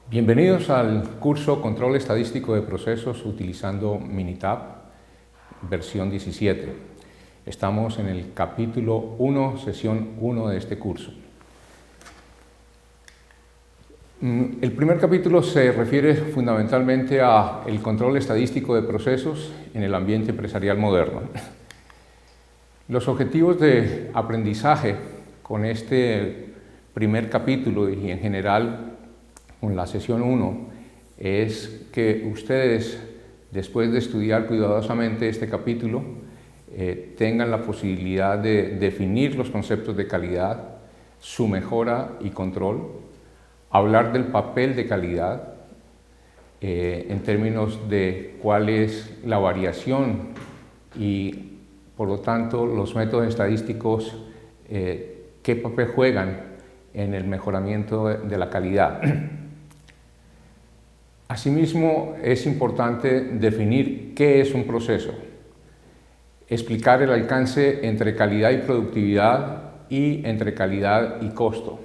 Bienvenidos al curso Control Estadístico de Procesos utilizando Minitab, versión 17. Estamos en el capítulo 1, sesión 1 de este curso. El primer capítulo se refiere fundamentalmente al control estadístico de procesos en el ambiente empresarial moderno. Los objetivos de aprendizaje con este primer capítulo y en general con la sesión 1 es que ustedes, después de estudiar cuidadosamente este capítulo, tengan la posibilidad de definir los conceptos de calidad, su mejora y control, hablar del papel de calidad en términos de cuál es la variación y, por lo tanto, los métodos estadísticos qué papel juegan en el mejoramiento de la calidad. Asimismo, es importante definir qué es un proceso, explicar el alcance entre calidad y productividad y entre calidad y costo,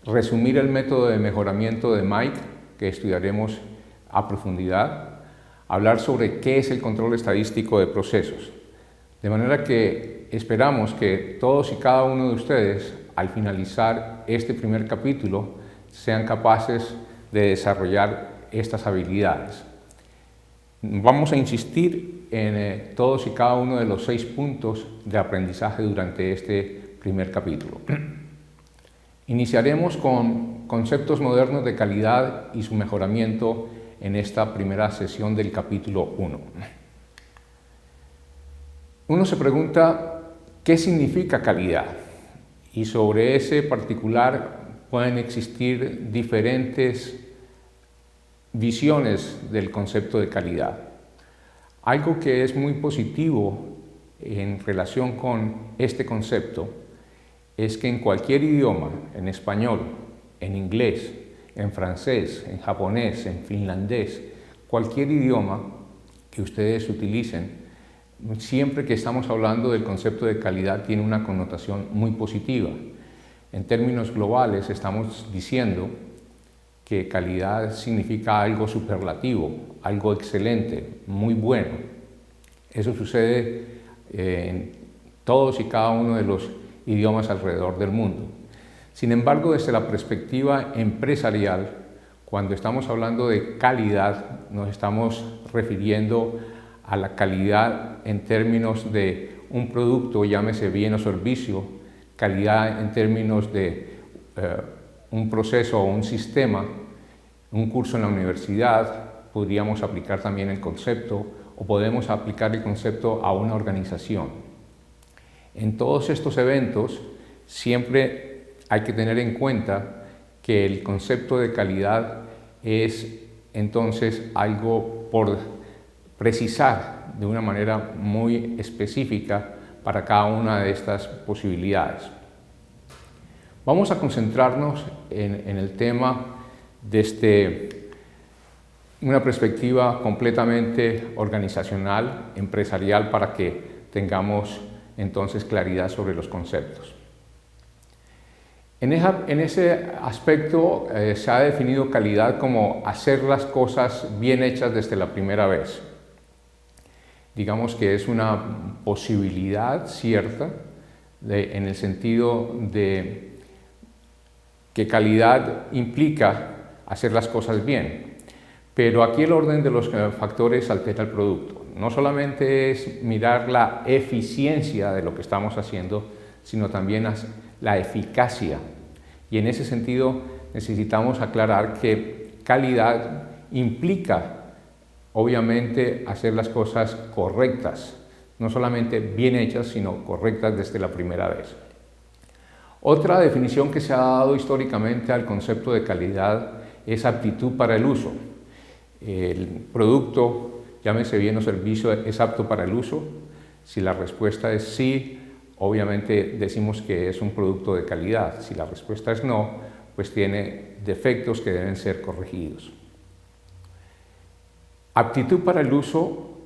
resumir el método de mejoramiento de Mike, que estudiaremos a profundidad, hablar sobre qué es el control estadístico de procesos. De manera que esperamos que todos y cada uno de ustedes, al finalizar este primer capítulo, sean capaces de desarrollar estas habilidades. Vamos a insistir en todos y cada uno de los 6 puntos de aprendizaje durante este primer capítulo. Iniciaremos con conceptos modernos de calidad y su mejoramiento en esta primera sesión del capítulo 1. Uno se pregunta, ¿qué significa calidad? Y sobre ese particular pueden existir diferentes visiones del concepto de calidad. Algo que es muy positivo en relación con este concepto es que en cualquier idioma, en español, en inglés, en francés, en japonés, en finlandés, cualquier idioma que ustedes utilicen, siempre que estamos hablando del concepto de calidad tiene una connotación muy positiva. En términos globales estamos diciendo que calidad significa algo superlativo, algo excelente, muy bueno. Eso sucede en todos y cada uno de los idiomas alrededor del mundo. Sin embargo, desde la perspectiva empresarial, cuando estamos hablando de calidad, nos estamos refiriendo a la calidad en términos de un producto, llámese bien o servicio, calidad en términos de un proceso o un sistema, un curso en la universidad, podríamos aplicar también el concepto o podemos aplicar el concepto a una organización. En todos estos eventos siempre hay que tener en cuenta que el concepto de calidad es entonces algo por precisar de una manera muy específica para cada una de estas posibilidades. Vamos a concentrarnos en el tema desde una perspectiva completamente organizacional, empresarial, para que tengamos entonces claridad sobre los conceptos. En ese aspecto se ha definido calidad como hacer las cosas bien hechas desde la primera vez. Digamos que es una posibilidad cierta en el sentido de que calidad implica hacer las cosas bien, pero aquí el orden de los factores altera el producto. No solamente es mirar la eficiencia de lo que estamos haciendo, sino también la eficacia. Y en ese sentido necesitamos aclarar que calidad implica obviamente hacer las cosas correctas, no solamente bien hechas, sino correctas desde la primera vez. Otra definición que se ha dado históricamente al concepto de calidad es aptitud para el uso. El producto, llámese bien o servicio, ¿es apto para el uso? Si la respuesta es sí, obviamente decimos que es un producto de calidad. Si la respuesta es no, pues tiene defectos que deben ser corregidos. Aptitud para el uso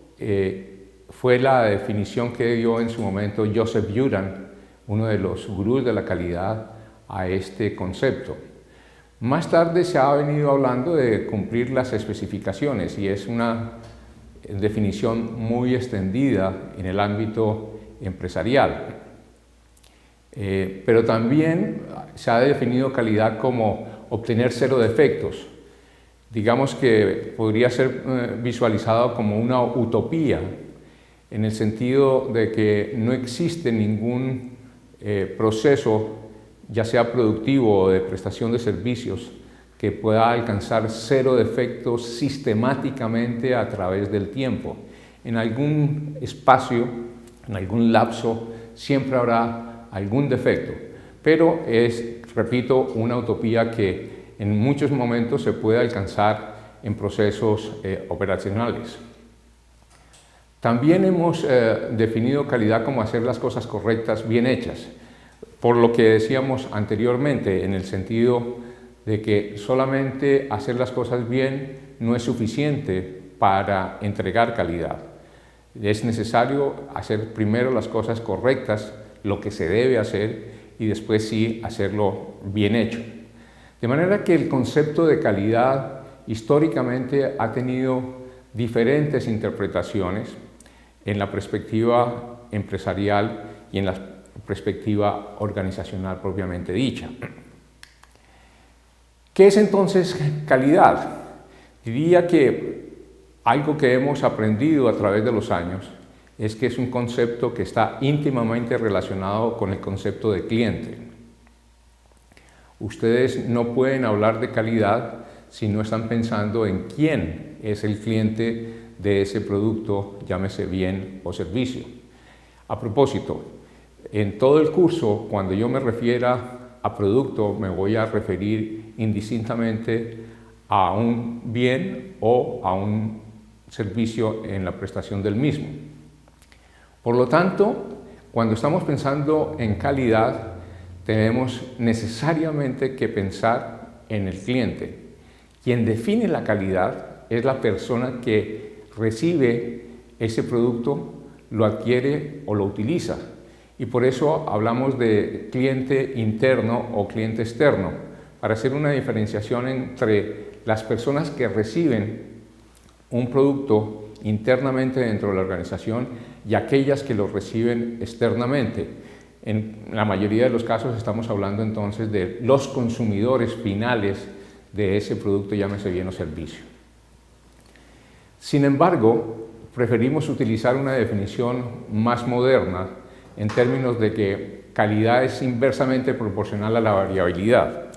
fue la definición que dio en su momento Joseph Juran, uno de los gurús de la calidad, a este concepto. Más tarde se ha venido hablando de cumplir las especificaciones y es una definición muy extendida en el ámbito empresarial. Pero también se ha definido calidad como obtener 0 defectos. Digamos que podría ser visualizado como una utopía, en el sentido de que no existe ningún proceso, ya sea productivo o de prestación de servicios, que pueda alcanzar 0 defectos sistemáticamente a través del tiempo. En algún espacio, en algún lapso, siempre habrá algún defecto, pero es, repito, una utopía que en muchos momentos se puede alcanzar en procesos operacionales. También hemos definido calidad como hacer las cosas correctas, bien hechas, por lo que decíamos anteriormente, en el sentido de que solamente hacer las cosas bien no es suficiente para entregar calidad. Es necesario hacer primero las cosas correctas, lo que se debe hacer, y después sí hacerlo bien hecho. De manera que el concepto de calidad históricamente ha tenido diferentes interpretaciones en la perspectiva empresarial y en la perspectiva organizacional propiamente dicha. ¿Qué es entonces calidad? Diría que algo que hemos aprendido a través de los años es que es un concepto que está íntimamente relacionado con el concepto de cliente. Ustedes no pueden hablar de calidad si no están pensando en quién es el cliente de ese producto, llámese bien o servicio. A propósito, en todo el curso, cuando yo me refiera a producto, me voy a referir indistintamente a un bien o a un servicio en la prestación del mismo. Por lo tanto, cuando estamos pensando en calidad, tenemos necesariamente que pensar en el cliente. Quien define la calidad es la persona que recibe ese producto, lo adquiere o lo utiliza. Y por eso hablamos de cliente interno o cliente externo, para hacer una diferenciación entre las personas que reciben un producto internamente dentro de la organización y aquellas que lo reciben externamente. En la mayoría de los casos estamos hablando entonces de los consumidores finales de ese producto, llámese bien o servicio. Sin embargo, preferimos utilizar una definición más moderna en términos de que calidad es inversamente proporcional a la variabilidad.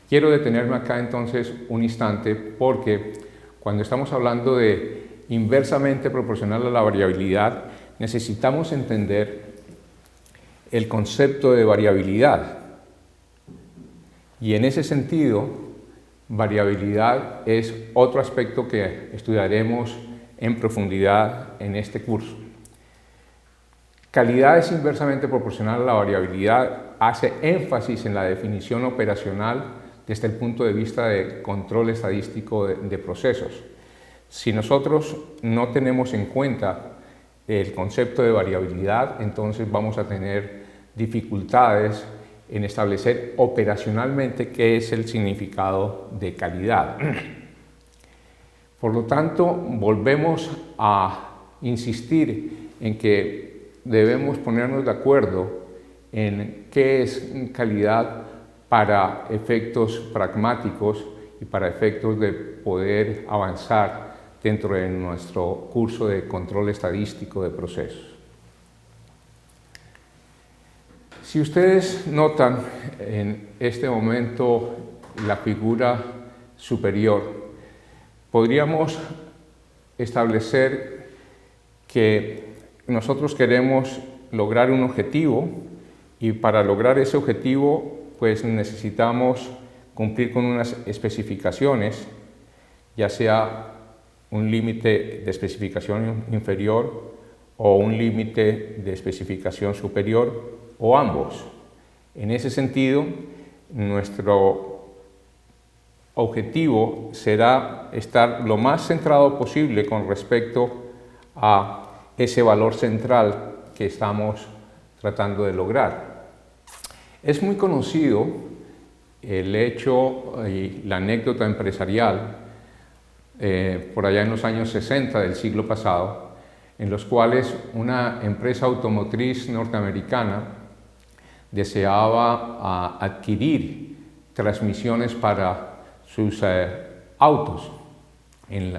Quiero detenerme acá entonces un instante porque cuando estamos hablando de inversamente proporcional a la variabilidad, necesitamos entender el concepto de variabilidad. Y en ese sentido, variabilidad es otro aspecto que estudiaremos en profundidad en este curso. Calidad es inversamente proporcional a la variabilidad, hace énfasis en la definición operacional desde el punto de vista de control estadístico de procesos. Si nosotros no tenemos en cuenta el concepto de variabilidad, entonces vamos a tener dificultades en establecer operacionalmente qué es el significado de calidad. Por lo tanto, volvemos a insistir en que debemos ponernos de acuerdo en qué es calidad para efectos pragmáticos y para efectos de poder avanzar dentro de nuestro curso de control estadístico de procesos. Si ustedes notan en este momento la figura superior, podríamos establecer que nosotros queremos lograr un objetivo y para lograr ese objetivo pues necesitamos cumplir con unas especificaciones, ya sea un límite de especificación inferior o un límite de especificación superior o ambos. En ese sentido, nuestro objetivo será estar lo más centrado posible con respecto a ese valor central que estamos tratando de lograr. Es muy conocido el hecho y la anécdota empresarial por allá en los años 60 del siglo pasado, en los cuales una empresa automotriz norteamericana deseaba adquirir transmisiones para sus autos en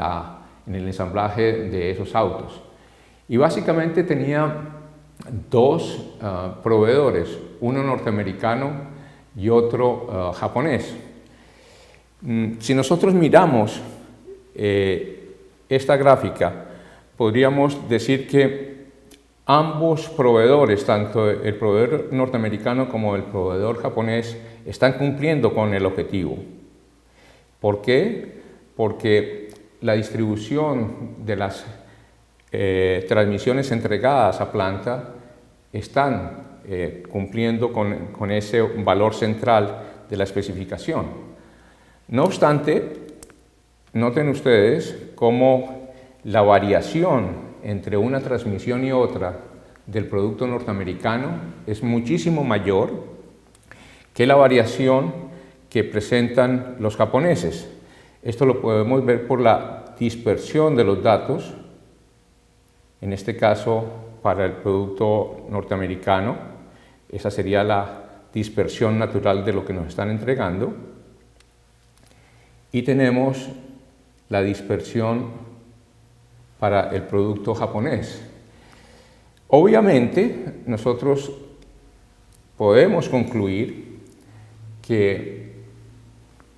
el ensamblaje de esos autos. Y básicamente tenía dos proveedores, uno norteamericano y otro japonés. Si nosotros miramos esta gráfica, podríamos decir que ambos proveedores, tanto el proveedor norteamericano como el proveedor japonés, están cumpliendo con el objetivo. ¿Por qué? Porque la distribución de las transmisiones entregadas a planta están cumpliendo con ese valor central de la especificación. No obstante, noten ustedes cómo la variación entre una transmisión y otra del producto norteamericano es muchísimo mayor que la variación que presentan los japoneses. Esto lo podemos ver por la dispersión de los datos, en este caso para el producto norteamericano, esa sería la dispersión natural de lo que nos están entregando, y tenemos la dispersión para el producto japonés. Obviamente, nosotros podemos concluir que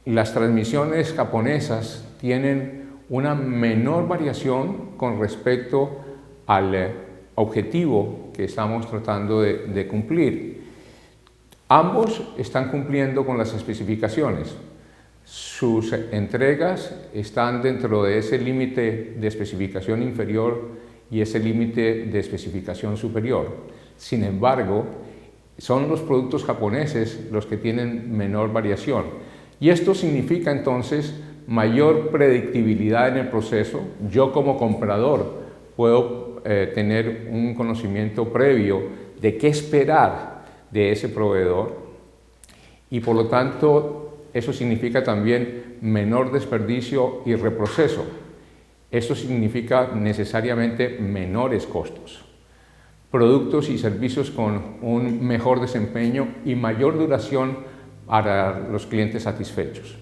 las transmisiones japonesas tienen una menor variación con respecto al objetivo que estamos tratando de cumplir. Ambos están cumpliendo con las especificaciones. Sus entregas están dentro de ese límite de especificación inferior y ese límite de especificación superior. Sin embargo, son los productos japoneses los que tienen menor variación. Y esto significa entonces mayor predictibilidad en el proceso. Yo como comprador puedo tener un conocimiento previo de qué esperar de ese proveedor y por lo tanto eso significa también menor desperdicio y reproceso. Eso significa necesariamente menores costos. Productos y servicios con un mejor desempeño y mayor duración para los clientes satisfechos.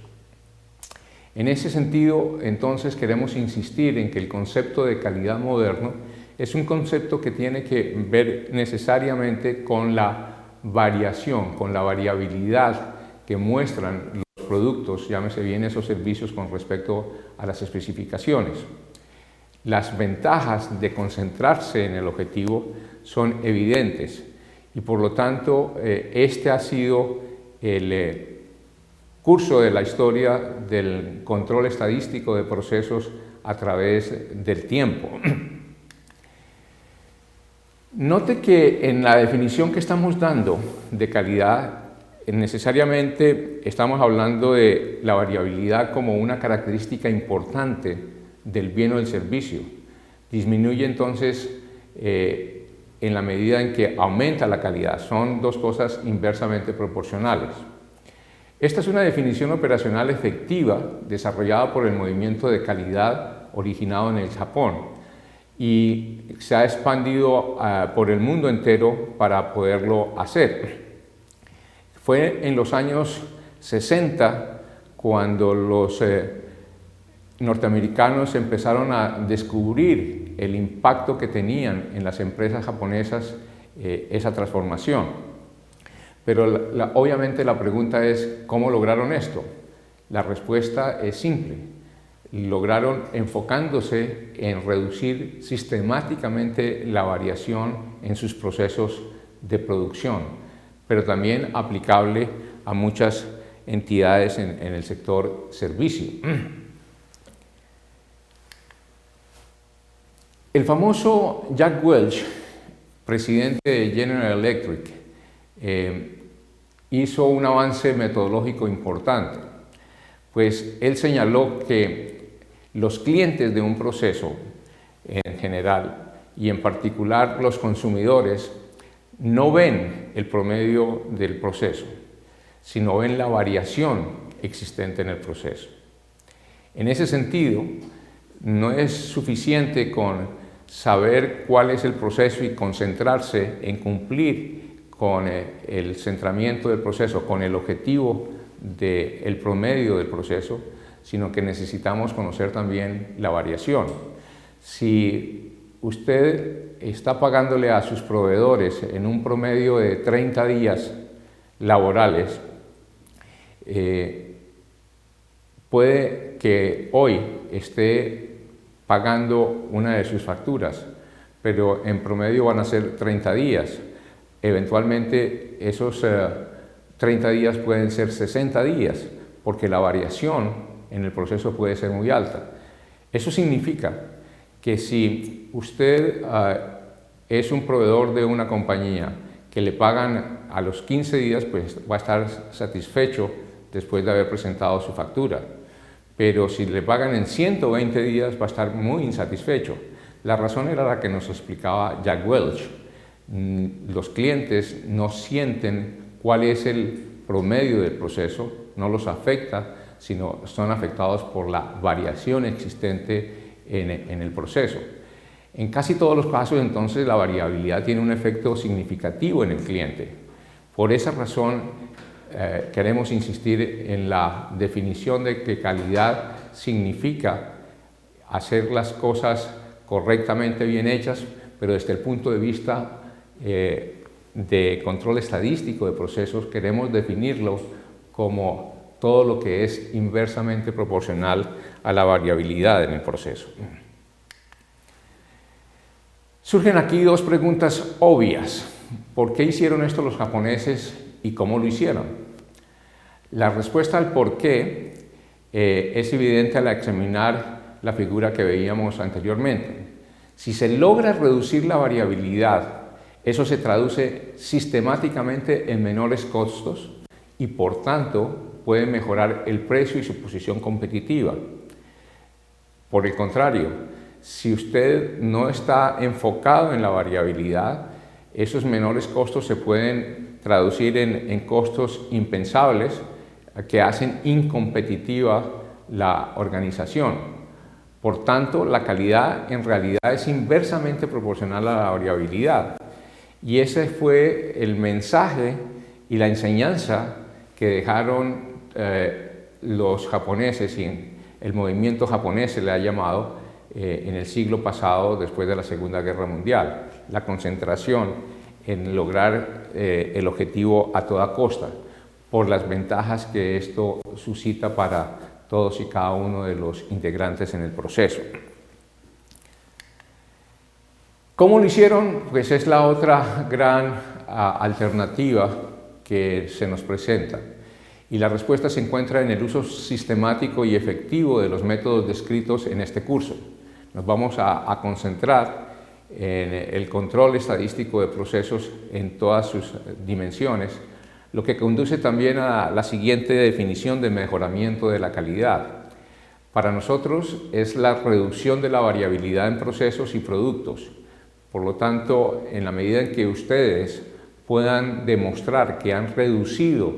En ese sentido, entonces, queremos insistir en que el concepto de calidad moderno es un concepto que tiene que ver necesariamente con la variación, con la variabilidad que muestran los productos, llámese bien esos servicios con respecto a las especificaciones. Las ventajas de concentrarse en el objetivo son evidentes y por lo tanto este ha sido el curso de la historia del control estadístico de procesos a través del tiempo. Note que en la definición que estamos dando de calidad, necesariamente estamos hablando de la variabilidad como una característica importante del bien o del servicio. Disminuye entonces en la medida en que aumenta la calidad. Son dos cosas inversamente proporcionales. Esta es una definición operacional efectiva desarrollada por el movimiento de calidad originado en el Japón y se ha expandido por el mundo entero para poderlo hacer. Fue en los años 60 cuando los norteamericanos empezaron a descubrir el impacto que tenían en las empresas japonesas esa transformación. Pero obviamente la pregunta es, ¿cómo lograron esto? La respuesta es simple. Lograron enfocándose en reducir sistemáticamente la variación en sus procesos de producción, pero también aplicable a muchas entidades en el sector servicio. El famoso Jack Welch, presidente de General Electric, hizo un avance metodológico importante, pues él señaló que los clientes de un proceso en general y en particular los consumidores no ven el promedio del proceso, sino ven la variación existente en el proceso. En ese sentido, no es suficiente con saber cuál es el proceso y concentrarse en cumplir con el centramiento del proceso, con el objetivo del promedio del proceso, sino que necesitamos conocer también la variación. Si usted está pagándole a sus proveedores en un promedio de 30 días laborales, puede que hoy esté pagando una de sus facturas, pero en promedio van a ser 30 días. Eventualmente esos 30 días pueden ser 60 días, porque la variación en el proceso puede ser muy alta. Eso significa que si usted es un proveedor de una compañía que le pagan a los 15 días, pues va a estar satisfecho después de haber presentado su factura. Pero si le pagan en 120 días, va a estar muy insatisfecho. La razón era la que nos explicaba Jack Welch. Los clientes no sienten cuál es el promedio del proceso, no los afecta, sino son afectados por la variación existente en el proceso. En casi todos los casos, entonces, la variabilidad tiene un efecto significativo en el cliente. Por esa razón, queremos insistir en la definición de que calidad significa hacer las cosas correctamente bien hechas, pero desde el punto de vista de control estadístico de procesos, queremos definirlo como todo lo que es inversamente proporcional a la variabilidad en el proceso. Surgen aquí dos preguntas obvias. ¿Por qué hicieron esto los japoneses y cómo lo hicieron? La respuesta al por qué es evidente al examinar la figura que veíamos anteriormente. Si se logra reducir la variabilidad, eso se traduce sistemáticamente en menores costos y por tanto puede mejorar el precio y su posición competitiva. Por el contrario, si usted no está enfocado en la variabilidad, esos menores costos se pueden traducir en costos impensables que hacen incompetitiva la organización. Por tanto, la calidad en realidad es inversamente proporcional a la variabilidad. Y ese fue el mensaje y la enseñanza que dejaron los japoneses, y el movimiento japonés se le ha llamado en el siglo pasado, después de la Segunda Guerra Mundial, la concentración en lograr el objetivo a toda costa, por las ventajas que esto suscita para todos y cada uno de los integrantes en el proceso. ¿Cómo lo hicieron? Pues es la otra gran alternativa que se nos presenta. Y la respuesta se encuentra en el uso sistemático y efectivo de los métodos descritos en este curso. Nos vamos a concentrar en el control estadístico de procesos en todas sus dimensiones, lo que conduce también a la siguiente definición de mejoramiento de la calidad. Para nosotros es la reducción de la variabilidad en procesos y productos. Por lo tanto, en la medida en que ustedes puedan demostrar que han reducido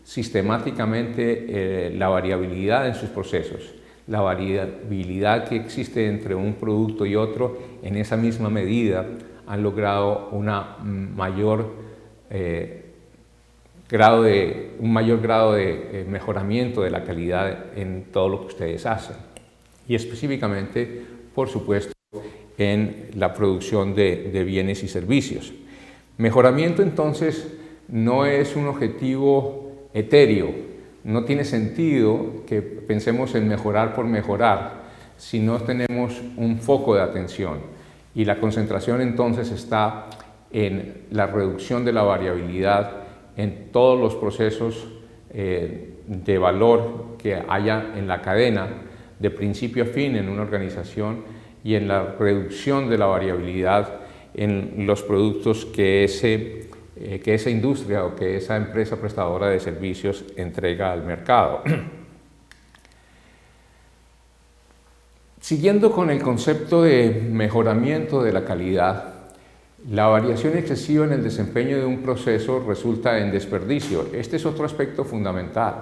sistemáticamente la variabilidad en sus procesos, la variabilidad que existe entre un producto y otro, en esa misma medida han logrado un mayor grado de mejoramiento de la calidad en todo lo que ustedes hacen. Y específicamente, por supuesto, en la producción de bienes y servicios. Mejoramiento, entonces, no es un objetivo etéreo. No tiene sentido que pensemos en mejorar por mejorar si no tenemos un foco de atención. Y la concentración, entonces, está en la reducción de la variabilidad en todos los procesos de valor que haya en la cadena, de principio a fin en una organización, y en la reducción de la variabilidad en los productos que esa industria o que esa empresa prestadora de servicios entrega al mercado. Siguiendo con el concepto de mejoramiento de la calidad, La variación excesiva en el desempeño de un proceso resulta en desperdicio. Este es otro aspecto fundamental.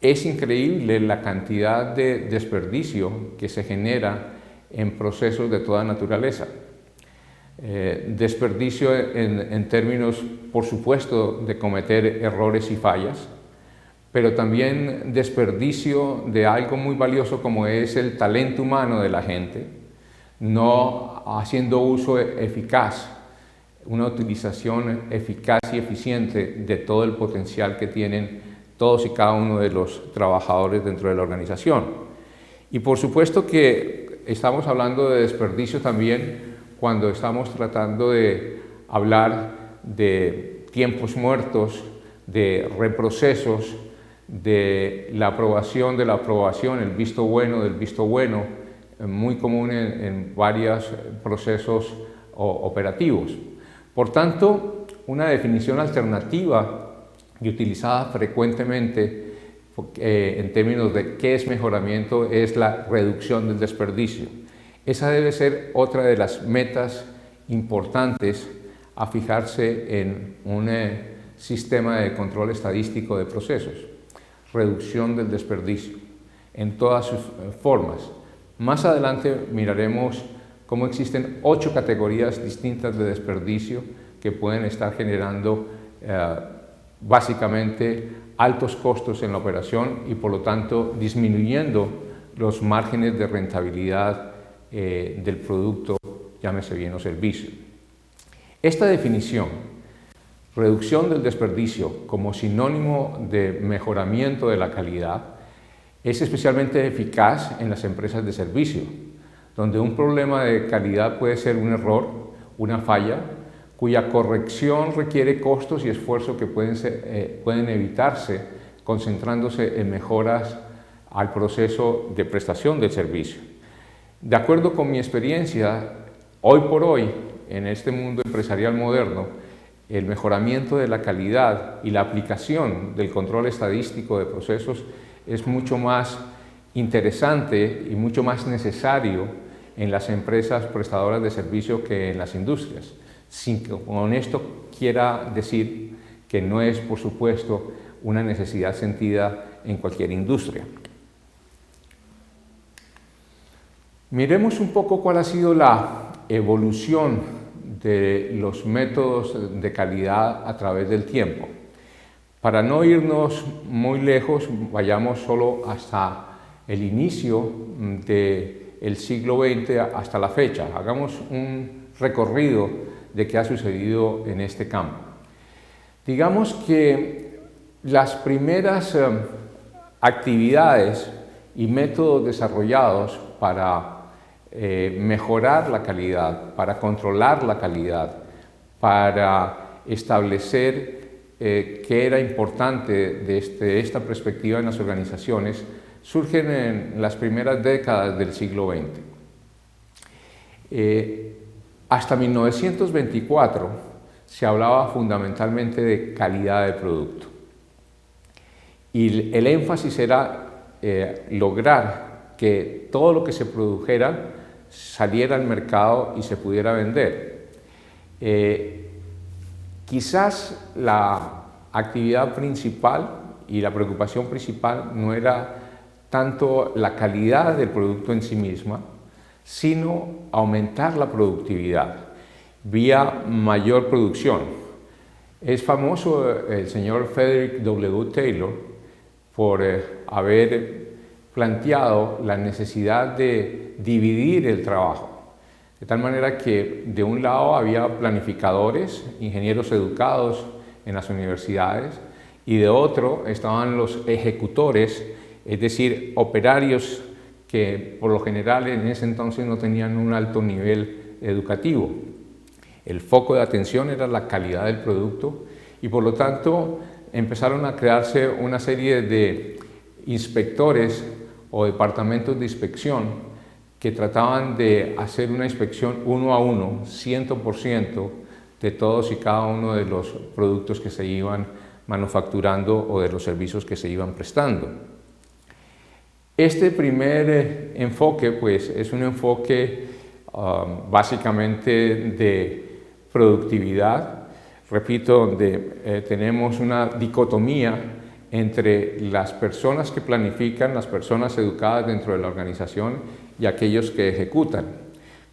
Es increíble la cantidad de desperdicio que se genera en procesos de toda naturaleza. Desperdicio en términos, por supuesto, de cometer errores y fallas, pero también desperdicio de algo muy valioso como es el talento humano de la gente, no haciendo uso eficaz, una utilización eficaz y eficiente de todo el potencial que tienen todos y cada uno de los trabajadores dentro de la organización. Y por supuesto que estamos hablando de desperdicio también cuando estamos tratando de hablar de tiempos muertos, de reprocesos, de la aprobación, el visto bueno del visto bueno, muy común en varios procesos operativos. Por tanto, una definición alternativa y utilizada frecuentemente en términos de qué es mejoramiento es la reducción del desperdicio. Esa debe ser otra de las metas importantes a fijarse en un sistema de control estadístico de procesos. Reducción del desperdicio en todas sus formas. Más adelante miraremos cómo existen 8 categorías distintas de desperdicio que pueden estar generando básicamente altos costos en la operación y por lo tanto disminuyendo los márgenes de rentabilidad del producto, llámese bien o servicio. Esta definición, reducción del desperdicio como sinónimo de mejoramiento de la calidad, es especialmente eficaz en las empresas de servicio, donde un problema de calidad puede ser un error, una falla, cuya corrección requiere costos y esfuerzos que pueden evitarse concentrándose en mejoras al proceso de prestación del servicio. De acuerdo con mi experiencia, hoy por hoy, en este mundo empresarial moderno, el mejoramiento de la calidad y la aplicación del control estadístico de procesos es mucho más interesante y mucho más necesario en las empresas prestadoras de servicio que en las industrias. Sin que con esto quiera decir que no es, por supuesto, una necesidad sentida en cualquier industria. Miremos un poco cuál ha sido la evolución de los métodos de calidad a través del tiempo. Para no irnos muy lejos, vayamos solo hasta el inicio del siglo XX hasta la fecha. Hagamos un recorrido de qué ha sucedido en este campo. Digamos que las primeras actividades y métodos desarrollados para mejorar la calidad, para controlar la calidad, para establecer qué era importante desde esta perspectiva en las organizaciones, surgen en las primeras décadas del siglo XX. Hasta 1924 se hablaba fundamentalmente de calidad de producto y el énfasis era lograr que todo lo que se produjera saliera al mercado y se pudiera vender. Quizás la actividad principal y la preocupación principal no era tanto la calidad del producto en sí misma, sino aumentar la productividad vía mayor producción. Es famoso el señor Frederick W. Taylor por haber planteado la necesidad de dividir el trabajo, de tal manera que de un lado había planificadores, ingenieros educados en las universidades, y de otro estaban los ejecutores, es decir, operarios que por lo general en ese entonces no tenían un alto nivel educativo. El foco de atención era la calidad del producto y por lo tanto empezaron a crearse una serie de inspectores o departamentos de inspección que trataban de hacer una inspección uno a uno, 100% de todos y cada uno de los productos que se iban manufacturando o de los servicios que se iban prestando. Este primer enfoque pues, es un enfoque básicamente de productividad. Repito, donde tenemos una dicotomía entre las personas que planifican, las personas educadas dentro de la organización y aquellos que ejecutan.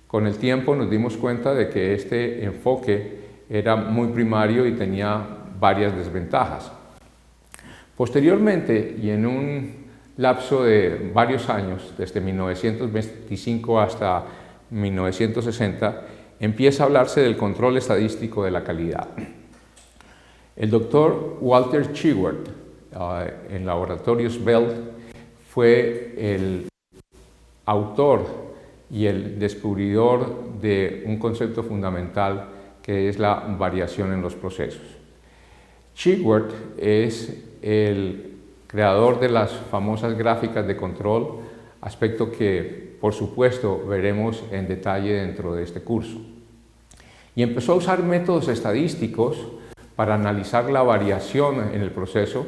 Con el tiempo nos dimos cuenta de que este enfoque era muy primario y tenía varias desventajas. Posteriormente, y en un lapso de varios años, desde 1925 hasta 1960, empieza a hablarse del control estadístico de la calidad. El doctor Walter Shewhart, en Laboratorios Bell, fue el autor y el descubridor de un concepto fundamental que es la variación en los procesos. Shewhart es el creador de las famosas gráficas de control, aspecto que, por supuesto, veremos en detalle dentro de este curso. Y empezó a usar métodos estadísticos para analizar la variación en el proceso,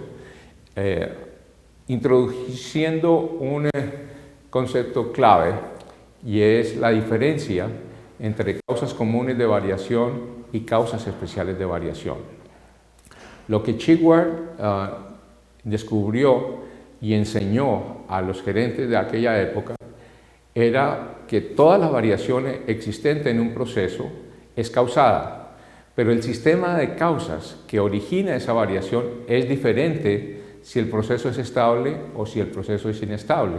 introduciendo un concepto clave, y es la diferencia entre causas comunes de variación y causas especiales de variación. Lo que Shewhart descubrió y enseñó a los gerentes de aquella época era que toda la variación existente en un proceso es causada, pero el sistema de causas que origina esa variación es diferente si el proceso es estable o si el proceso es inestable.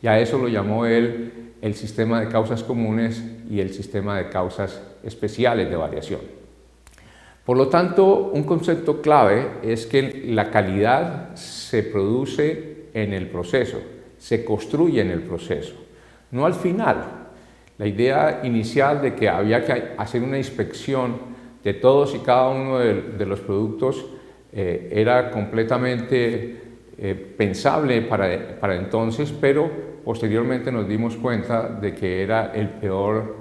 Y a eso lo llamó él el sistema de causas comunes y el sistema de causas especiales de variación. Por lo tanto, un concepto clave es que la calidad se produce en el proceso, se construye en el proceso, no al final. La idea inicial de que había que hacer una inspección de todos y cada uno de los productos era completamente pensable para entonces, pero posteriormente nos dimos cuenta de que era el peor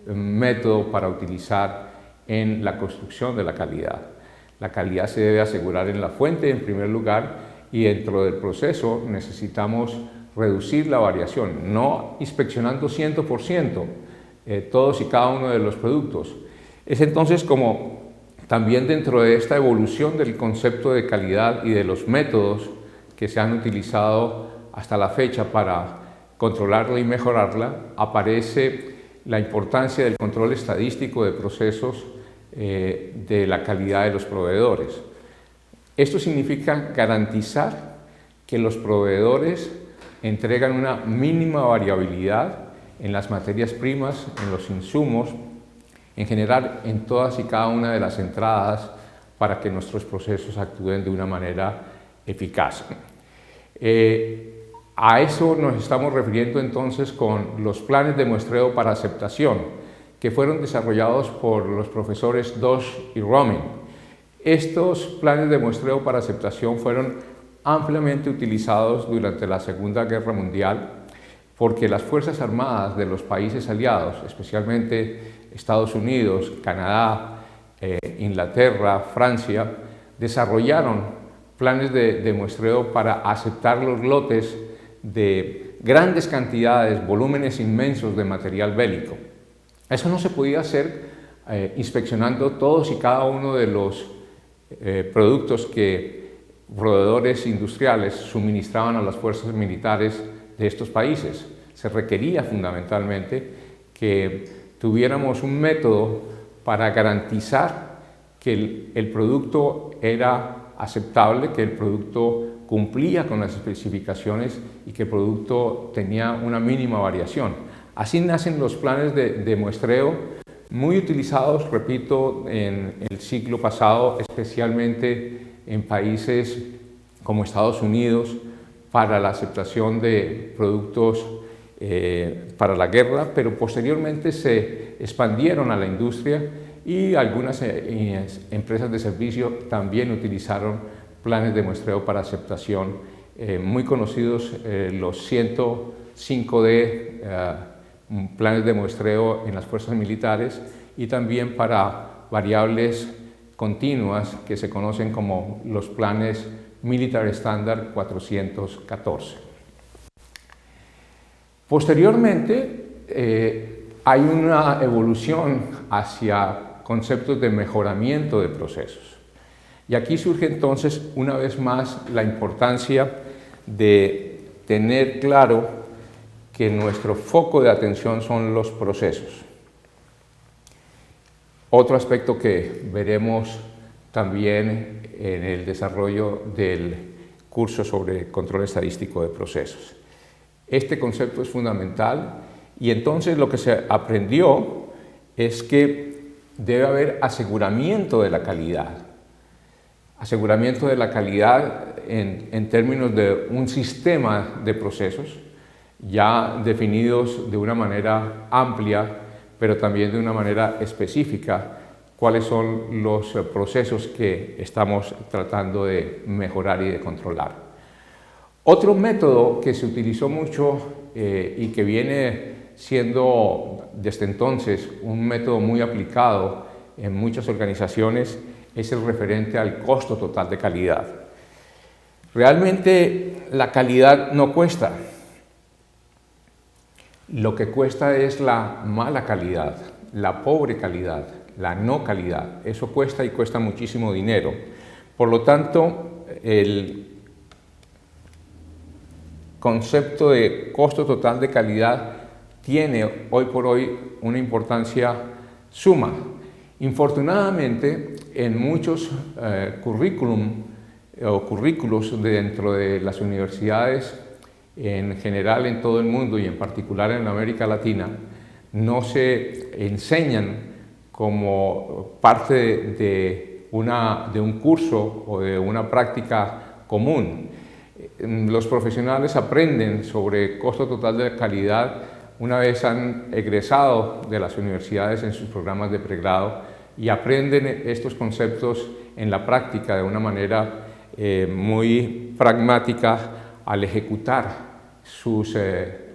método para utilizar en la construcción de la calidad. La calidad se debe asegurar en la fuente en primer lugar, y dentro del proceso necesitamos reducir la variación, no inspeccionando 100% todos y cada uno de los productos. Es entonces como también dentro de esta evolución del concepto de calidad y de los métodos que se han utilizado hasta la fecha para controlarla y mejorarla, aparece la importancia del control estadístico de procesos de la calidad de los proveedores. Esto significa garantizar que los proveedores entregan una mínima variabilidad en las materias primas, en los insumos, en general en todas y cada una de las entradas, para que nuestros procesos actúen de una manera eficaz. A eso nos estamos refiriendo entonces con los planes de muestreo para aceptación, que fueron desarrollados por los profesores Dosch y Romin. Estos planes de muestreo para aceptación fueron ampliamente utilizados durante la Segunda Guerra Mundial, porque las Fuerzas Armadas de los países aliados, especialmente Estados Unidos, Canadá, Inglaterra, Francia, desarrollaron planes de muestreo para aceptar los lotes de grandes cantidades, volúmenes inmensos de material bélico. Eso no se podía hacer inspeccionando todos y cada uno de los productos que proveedores industriales suministraban a las fuerzas militares de estos países. Se requería fundamentalmente que tuviéramos un método para garantizar que el producto era aceptable, que el producto cumplía con las especificaciones y que el producto tenía una mínima variación. Así nacen los planes de muestreo, muy utilizados, repito, en el siglo pasado, especialmente en países como Estados Unidos, para la aceptación de productos para la guerra, pero posteriormente se expandieron a la industria y algunas empresas de servicio también utilizaron planes de muestreo para aceptación, muy conocidos los 105D, planes de muestreo en las fuerzas militares, y también para variables continuas que se conocen como los planes Military Standard 414. Posteriormente, hay una evolución hacia conceptos de mejoramiento de procesos. Y aquí surge entonces una vez más la importancia de tener claro que nuestro foco de atención son los procesos. Otro aspecto que veremos también en el desarrollo del curso sobre control estadístico de procesos. Este concepto es fundamental y entonces lo que se aprendió es que debe haber aseguramiento de la calidad. Aseguramiento de la calidad en términos de un sistema de procesos ya definidos de una manera amplia, pero también de una manera específica, cuáles son los procesos que estamos tratando de mejorar y de controlar. Otro método que se utilizó mucho y que viene siendo desde entonces un método muy aplicado en muchas organizaciones es el referente al costo total de calidad. Realmente la calidad no cuesta. Lo que cuesta es la mala calidad, la pobre calidad, la no calidad. Eso cuesta y cuesta muchísimo dinero. Por lo tanto, el concepto de costo total de calidad tiene hoy por hoy una importancia suma. Infortunadamente, en muchos currículos dentro de las universidades, en general en todo el mundo y en particular en América Latina, no se enseñan como parte de un curso o de una práctica común. Los profesionales aprenden sobre costo total de calidad una vez han egresado de las universidades en sus programas de pregrado y aprenden estos conceptos en la práctica de una manera muy pragmática al ejecutar sus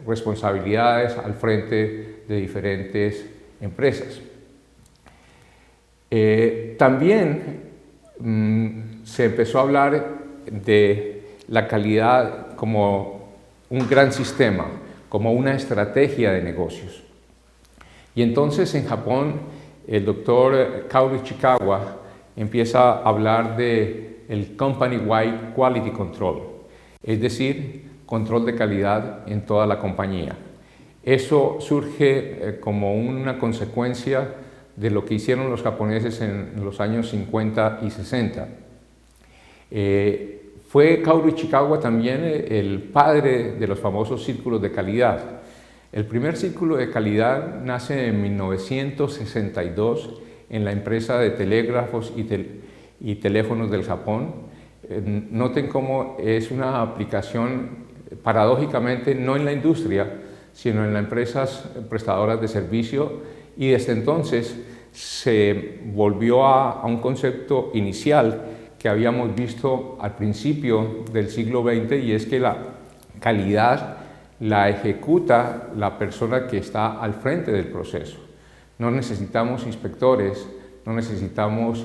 responsabilidades al frente de diferentes empresas. También se empezó a hablar de la calidad como un gran sistema, como una estrategia de negocios. Y entonces en Japón el doctor Kaoru Ichikawa empieza a hablar de el Company-Wide Quality Control, es decir, control de calidad en toda la compañía. Eso surge como una consecuencia de lo que hicieron los japoneses en los años 50 y 60. Fue Kaoru Ichikawa también el padre de los famosos círculos de calidad. El primer círculo de calidad nace en 1962 en la empresa de telégrafos y teléfonos del Japón. Noten cómo es una aplicación, paradójicamente, no en la industria, sino en las empresas prestadoras de servicio, y desde entonces se volvió a un concepto inicial que habíamos visto al principio del siglo XX, y es que la calidad la ejecuta la persona que está al frente del proceso. No necesitamos inspectores, no necesitamos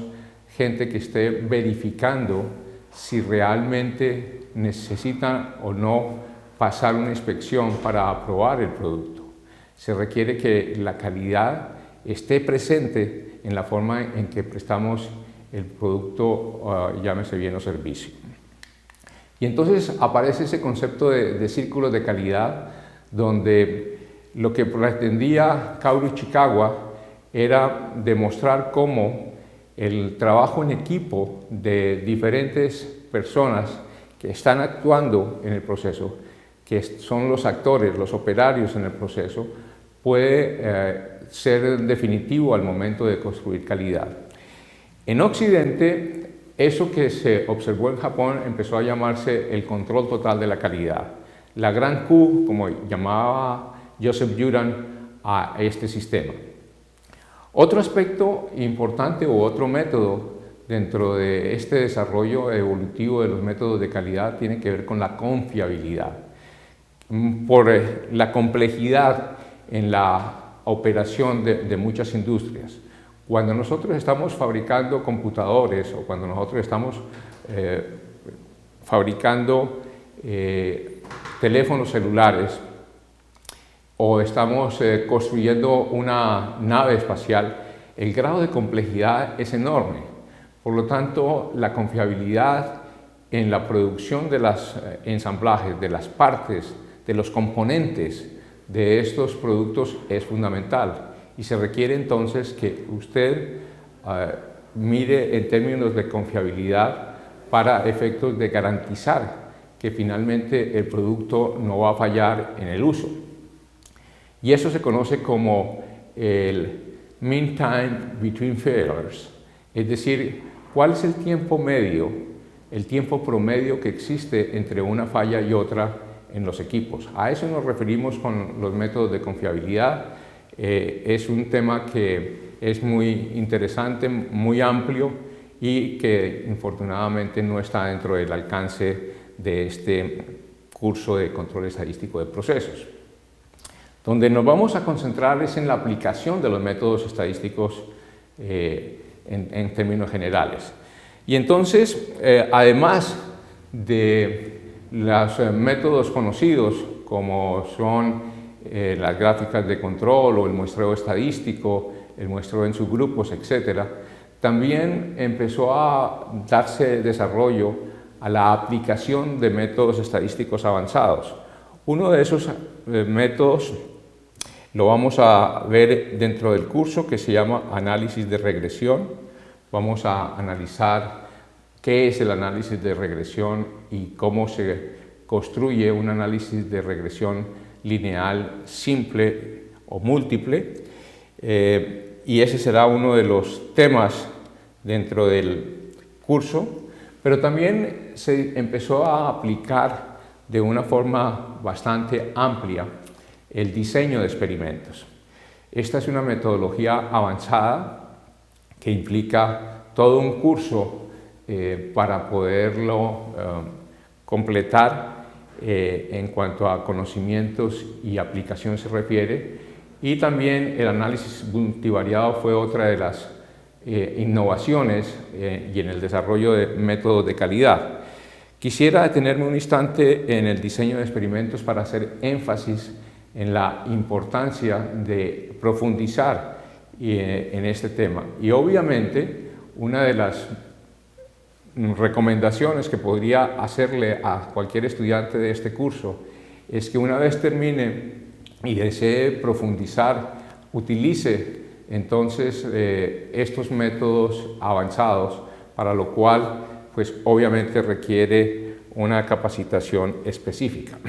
gente que esté verificando si realmente necesita o no pasar una inspección para aprobar el producto. Se requiere que la calidad esté presente en la forma en que prestamos el producto, llámese bien o servicio. Y entonces aparece ese concepto de círculos de calidad, donde lo que pretendía Kaoru Ichikawa era demostrar cómo el trabajo en equipo de diferentes personas que están actuando en el proceso, que son los actores, los operarios en el proceso, puede ser definitivo al momento de construir calidad. En Occidente, eso que se observó en Japón empezó a llamarse el control total de la calidad. La gran Q, como llamaba Joseph Juran a este sistema. Otro aspecto importante o otro método dentro de este desarrollo evolutivo de los métodos de calidad tiene que ver con la confiabilidad. Por la complejidad en la operación de muchas industrias. Cuando nosotros estamos fabricando computadores o cuando nosotros estamos fabricando teléfonos celulares o estamos construyendo una nave espacial, el grado de complejidad es enorme. Por lo tanto, la confiabilidad en la producción de los ensamblajes, de las partes, de los componentes de estos productos es fundamental. Y se requiere entonces que usted mire en términos de confiabilidad para efectos de garantizar que finalmente el producto no va a fallar en el uso. Y eso se conoce como el mean time between failures, es decir, cuál es el tiempo medio, el tiempo promedio que existe entre una falla y otra en los equipos. A eso nos referimos con los métodos de confiabilidad. Es un tema que es muy interesante, muy amplio y que infortunadamente no está dentro del alcance de este curso de control estadístico de procesos. Donde nos vamos a concentrar es en la aplicación de los métodos estadísticos en términos generales. Y entonces, además de los métodos conocidos como son las gráficas de control o el muestreo estadístico, el muestreo en subgrupos, etc., también empezó a darse desarrollo a la aplicación de métodos estadísticos avanzados. Uno de esos métodos lo vamos a ver dentro del curso, que se llama análisis de regresión. Vamos a analizar qué es el análisis de regresión y cómo se construye un análisis de regresión lineal simple o múltiple. Y ese será uno de los temas dentro del curso, pero también se empezó a aplicar de una forma bastante amplia el diseño de experimentos. Esta es una metodología avanzada que implica todo un curso para poderlo completar en cuanto a conocimientos y aplicación se refiere, y también el análisis multivariado fue otra de las innovaciones y en el desarrollo de métodos de calidad. Quisiera detenerme un instante en el diseño de experimentos para hacer énfasis en la importancia de profundizar en este tema. Y obviamente una de las recomendaciones que podría hacerle a cualquier estudiante de este curso es que una vez termine y desee profundizar, utilice entonces estos métodos avanzados, para lo cual pues obviamente requiere una capacitación específica.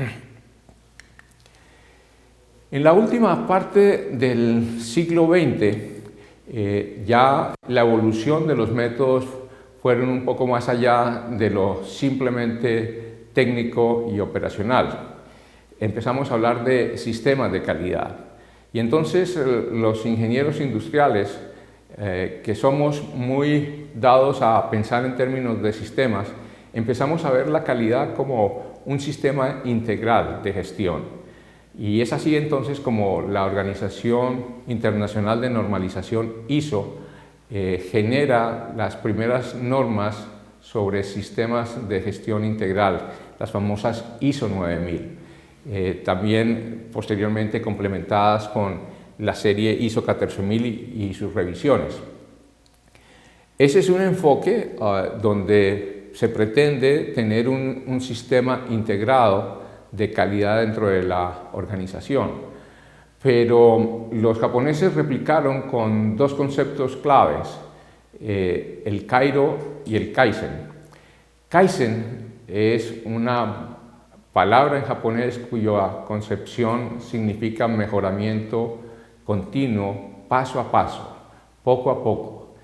En la última parte del siglo XX ya la evolución de los métodos fueron un poco más allá de lo simplemente técnico y operacional. Empezamos a hablar de sistemas de calidad. Y entonces los ingenieros industriales, que somos muy dados a pensar en términos de sistemas, empezamos a ver la calidad como un sistema integral de gestión. Y es así entonces como la Organización Internacional de Normalización ISO genera las primeras normas sobre sistemas de gestión integral, las famosas ISO 9000. También posteriormente complementadas con la serie ISO 14000 y sus revisiones. Ese es un enfoque donde se pretende tener un sistema integrado de calidad dentro de la organización, pero los japoneses replicaron con dos conceptos claves, el Kairo y el Kaizen. Kaizen es una palabra en japonés cuya concepción significa mejoramiento continuo, paso a paso, poco a poco.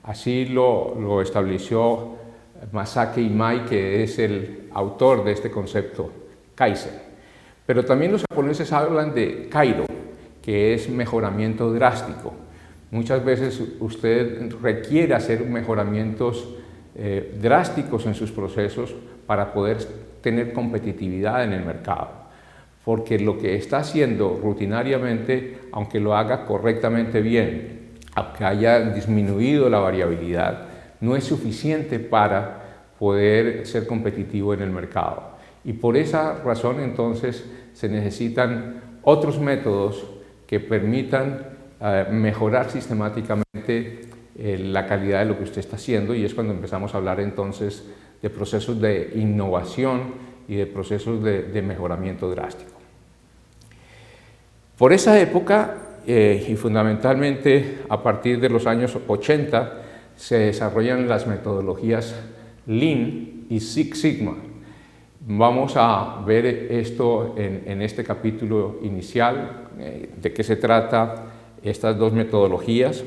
Así lo estableció Masaki Imai, que es el autor de este concepto, Kaizen. Pero también los japoneses hablan de Kairo, que es mejoramiento drástico. Muchas veces usted requiere hacer mejoramientos drásticos en sus procesos para poder tener competitividad en el mercado, porque lo que está haciendo rutinariamente, aunque lo haga correctamente bien, aunque haya disminuido la variabilidad, no es suficiente para poder ser competitivo en el mercado. Y por esa razón entonces se necesitan otros métodos que permitan mejorar sistemáticamente la calidad de lo que usted está haciendo, y es cuando empezamos a hablar entonces de procesos de innovación y de procesos de mejoramiento drástico. Por esa época, y fundamentalmente a partir de los años 80, se desarrollan las metodologías Lean y Six Sigma. Vamos a ver esto en este capítulo inicial, de qué se trata estas dos metodologías,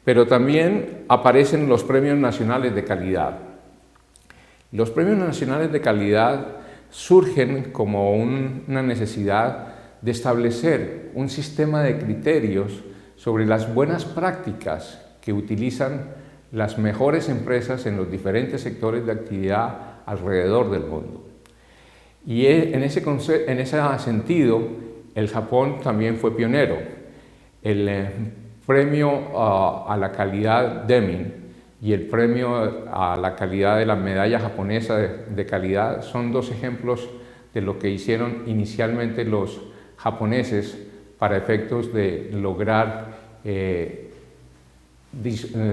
pero también aparecen los premios nacionales de calidad. Los premios nacionales de calidad surgen como una necesidad de establecer un sistema de criterios sobre las buenas prácticas que utilizan las mejores empresas en los diferentes sectores de actividad alrededor del mundo. Y en ese sentido, el Japón también fue pionero. El premio a la calidad Deming y el premio a la calidad de la medalla japonesa de calidad son dos ejemplos de lo que hicieron inicialmente los japoneses para efectos de lograr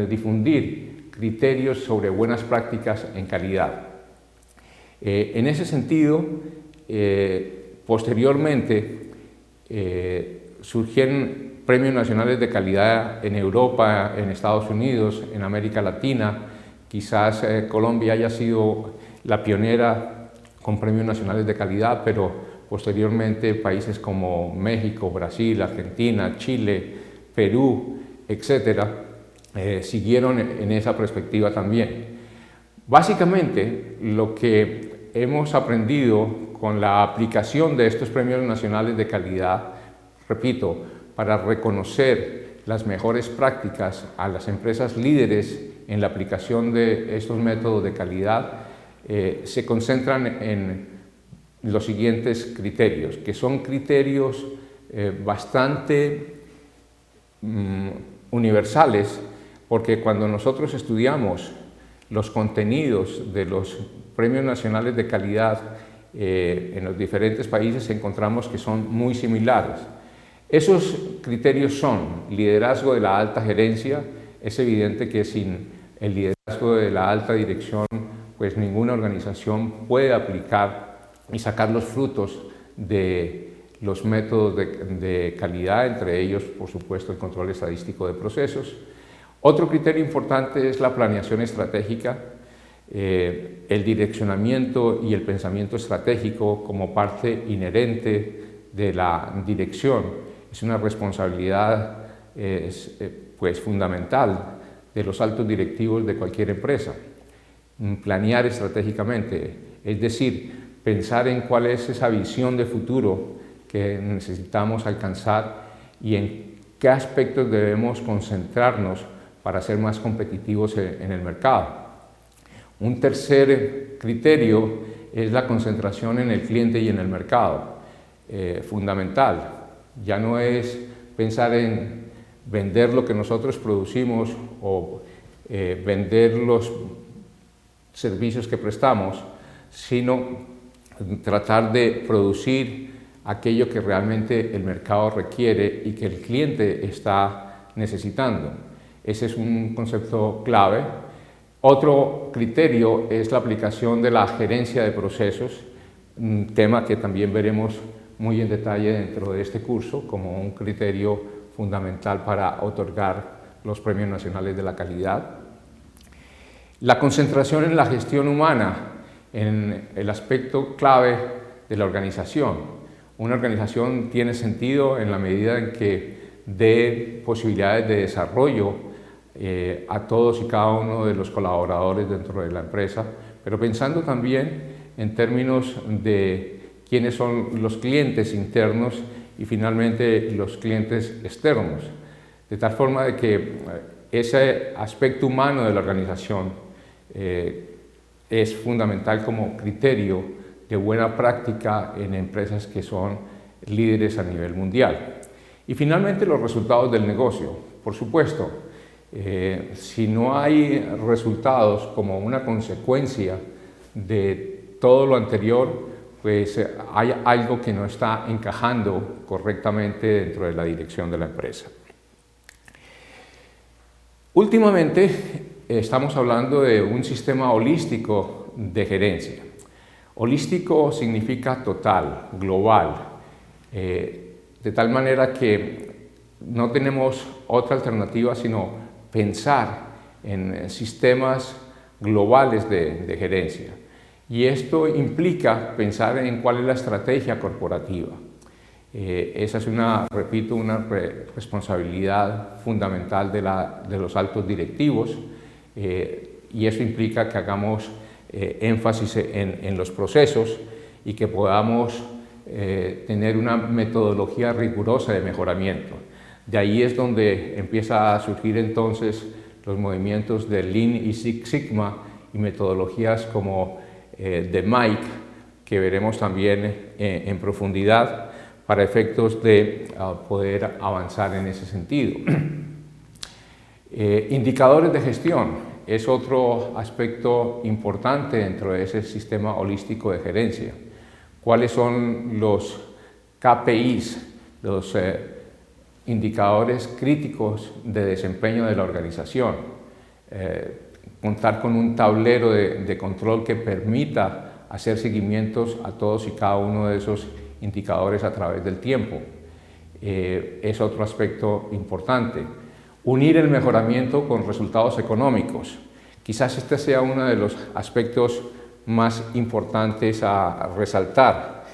difundir criterios sobre buenas prácticas en calidad. En ese sentido, posteriormente surgieron premios nacionales de calidad en Europa, en Estados Unidos, en América Latina. Quizás Colombia haya sido la pionera con premios nacionales de calidad, pero posteriormente países como México, Brasil, Argentina, Chile, Perú, etcétera, siguieron en esa perspectiva también. Básicamente, lo que hemos aprendido con la aplicación de estos premios nacionales de calidad, repito, para reconocer las mejores prácticas a las empresas líderes en la aplicación de estos métodos de calidad, se concentran en los siguientes criterios, que son criterios bastante universales, porque cuando nosotros estudiamos los contenidos de los premios nacionales de calidad en los diferentes países, encontramos que son muy similares. Esos criterios son liderazgo de la alta gerencia. Es evidente que sin el liderazgo de la alta dirección, pues ninguna organización puede aplicar y sacar los frutos de los métodos de calidad, entre ellos, por supuesto, el control estadístico de procesos. Otro criterio importante es la planeación estratégica, el direccionamiento y el pensamiento estratégico como parte inherente de la dirección. Es una responsabilidad pues, fundamental de los altos directivos de cualquier empresa. Planear estratégicamente, es decir, pensar en cuál es esa visión de futuro que necesitamos alcanzar y en qué aspectos debemos concentrarnos para ser más competitivos en el mercado. Un tercer criterio es la concentración en el cliente y en el mercado, fundamental. Ya no es pensar en vender lo que nosotros producimos o vender los servicios que prestamos, sino tratar de producir aquello que realmente el mercado requiere y que el cliente está necesitando. Ese es un concepto clave. Otro criterio es la aplicación de la gerencia de procesos, un tema que también veremos muy en detalle dentro de este curso como un criterio fundamental para otorgar los premios nacionales de la calidad. La concentración en la gestión humana, en el aspecto clave de la organización. Una organización tiene sentido en la medida en que dé posibilidades de desarrollo a todos y cada uno de los colaboradores dentro de la empresa, pero pensando también en términos de quiénes son los clientes internos y finalmente los clientes externos, de tal forma de que ese aspecto humano de la organización es fundamental como criterio de buena práctica en empresas que son líderes a nivel mundial. Y finalmente los resultados del negocio. Por supuesto, si no hay resultados como una consecuencia de todo lo anterior, pues hay algo que no está encajando correctamente dentro de la dirección de la empresa. Últimamente estamos hablando de un sistema holístico de gerencia. Holístico significa total, global, de tal manera que no tenemos otra alternativa sino pensar en sistemas globales de gerencia. Y esto implica pensar en cuál es la estrategia corporativa. Esa es repito, una responsabilidad fundamental de los altos directivos, y eso implica que hagamos énfasis en los procesos y que podamos tener una metodología rigurosa de mejoramiento. De ahí es donde empieza a surgir entonces los movimientos de Lean y Six Sigma y metodologías como de Mike, que veremos también en profundidad para efectos de poder avanzar en ese sentido. Indicadores de gestión es otro aspecto importante dentro de ese sistema holístico de gerencia. ¿Cuáles son los KPIs, los indicadores críticos de desempeño de la organización? Contar con un tablero de control que permita hacer seguimientos a todos y cada uno de esos indicadores a través del tiempo. Es otro aspecto importante. Unir el mejoramiento con resultados económicos. Quizás este sea uno de los aspectos más importantes a resaltar.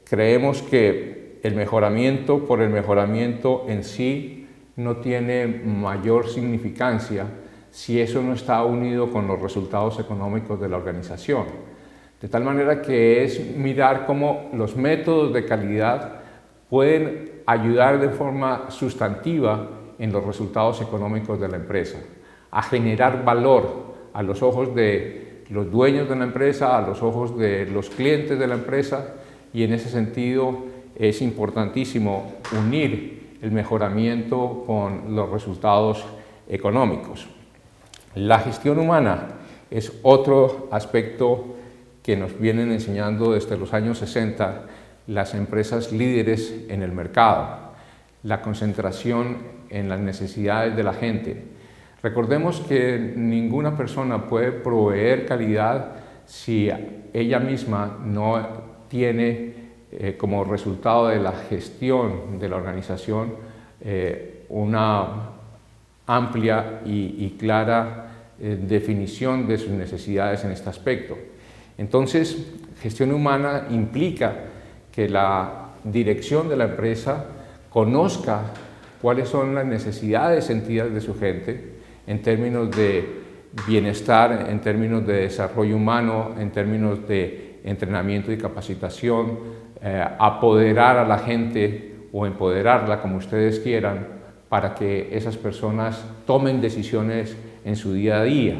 Creemos que el mejoramiento por el mejoramiento en sí no tiene mayor significancia si eso no está unido con los resultados económicos de la organización. De tal manera que es mirar cómo los métodos de calidad pueden ayudar de forma sustantiva en los resultados económicos de la empresa, a generar valor a los ojos de los dueños de la empresa, a los ojos de los clientes de la empresa, y en ese sentido es importantísimo unir el mejoramiento con los resultados económicos. La gestión humana es otro aspecto que nos vienen enseñando desde los años 60 las empresas líderes en el mercado, la concentración en las necesidades de la gente. Recordemos que ninguna persona puede proveer calidad si ella misma no tiene como resultado de la gestión de la organización una amplia y clara definición de sus necesidades en este aspecto. Entonces, gestión humana implica que la dirección de la empresa conozca cuáles son las necesidades sentidas de su gente en términos de bienestar, en términos de desarrollo humano, en términos de entrenamiento y capacitación, apoderar a la gente o empoderarla, como ustedes quieran, para que esas personas tomen decisiones en su día a día.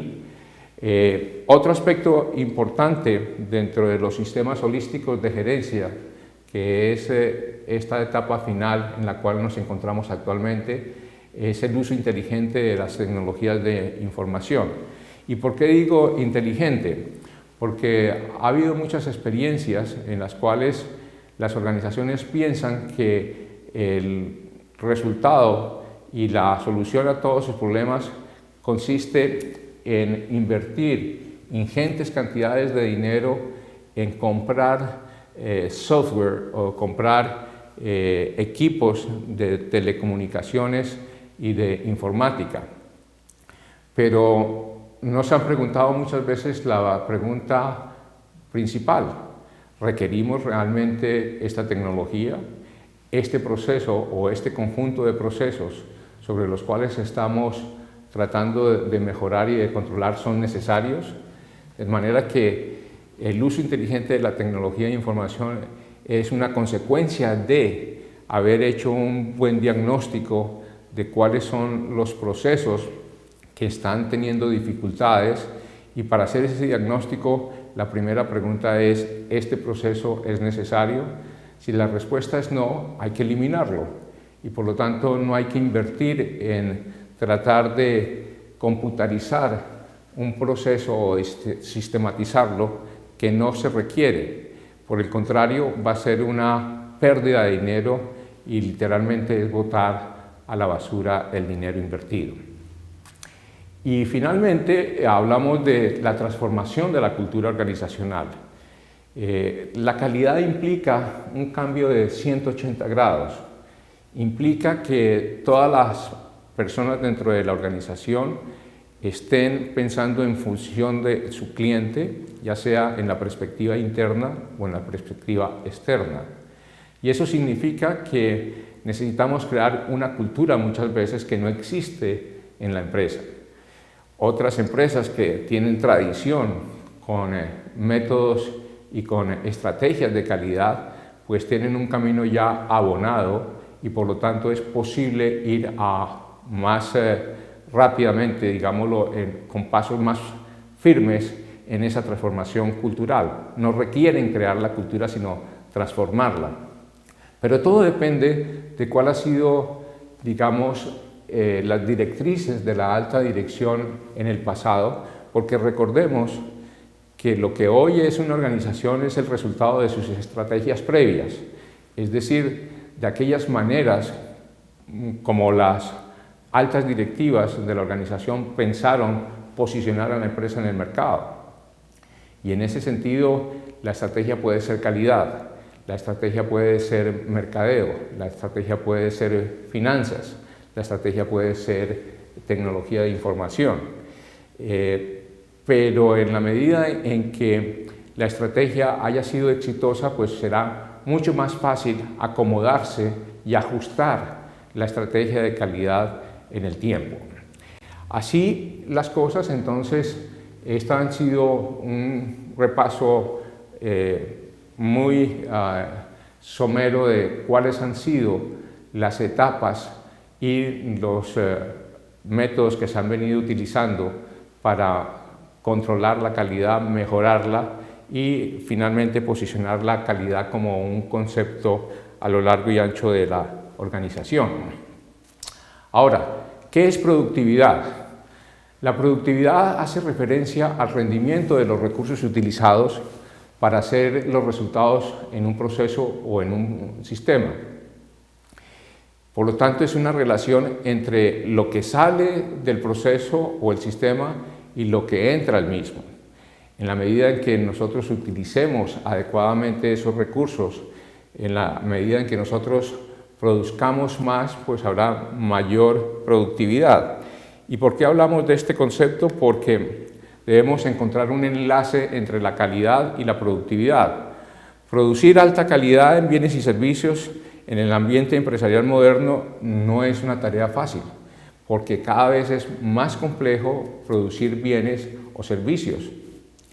Otro aspecto importante dentro de los sistemas holísticos de gerencia, que es esta etapa final en la cual nos encontramos actualmente, es el uso inteligente de las tecnologías de información. ¿Y por qué digo inteligente? Porque ha habido muchas experiencias en las cuales las organizaciones piensan que el resultado y la solución a todos sus problemas consiste en invertir ingentes cantidades de dinero en comprar software o comprar equipos de telecomunicaciones y de informática. Pero no se han preguntado muchas veces la pregunta principal: ¿requerimos realmente esta tecnología? ¿Este proceso o este conjunto de procesos sobre los cuales estamos tratando de mejorar y de controlar son necesarios? De manera que el uso inteligente de la tecnología de información es una consecuencia de haber hecho un buen diagnóstico de cuáles son los procesos que están teniendo dificultades, y para hacer ese diagnóstico la primera pregunta es: ¿este proceso es necesario? Si la respuesta es no, hay que eliminarlo, y por lo tanto no hay que invertir en tratar de computarizar un proceso o sistematizarlo que no se requiere. Por el contrario, va a ser una pérdida de dinero y literalmente es botar a la basura el dinero invertido. Y finalmente hablamos de la transformación de la cultura organizacional. La calidad implica un cambio de 180 grados. Implica que todas las personas dentro de la organización estén pensando en función de su cliente, ya sea en la perspectiva interna o en la perspectiva externa. Y eso significa que necesitamos crear una cultura muchas veces que no existe en la empresa. Otras empresas que tienen tradición con métodos y con estrategias de calidad, pues tienen un camino ya abonado y por lo tanto es posible ir a más rápidamente, digámoslo, con pasos más firmes en esa transformación cultural. No requieren crear la cultura, sino transformarla. Pero todo depende de cuál ha sido, digamos, las directrices de la alta dirección en el pasado, porque recordemos que lo que hoy es una organización es el resultado de sus estrategias previas, es decir, de aquellas maneras como las altas directivas de la organización pensaron posicionar a la empresa en el mercado. Y en ese sentido, la estrategia puede ser calidad, la estrategia puede ser mercadeo, la estrategia puede ser finanzas, la estrategia puede ser tecnología de información. Pero en la medida en que la estrategia haya sido exitosa, pues será mucho más fácil acomodarse y ajustar la estrategia de calidad en el tiempo. Así las cosas, entonces, esta han sido un repaso muy somero de cuáles han sido las etapas y los métodos que se han venido utilizando para controlar la calidad, mejorarla y finalmente posicionar la calidad como un concepto a lo largo y ancho de la organización. Ahora, ¿qué es productividad? La productividad hace referencia al rendimiento de los recursos utilizados para hacer los resultados en un proceso o en un sistema. Por lo tanto, es una relación entre lo que sale del proceso o el sistema y lo que entra al mismo. En la medida en que nosotros utilicemos adecuadamente esos recursos, en la medida en que nosotros produzcamos más, pues habrá mayor productividad. ¿Y por qué hablamos de este concepto? Porque debemos encontrar un enlace entre la calidad y la productividad. Producir alta calidad en bienes y servicios en el ambiente empresarial moderno no es una tarea fácil, porque cada vez es más complejo producir bienes o servicios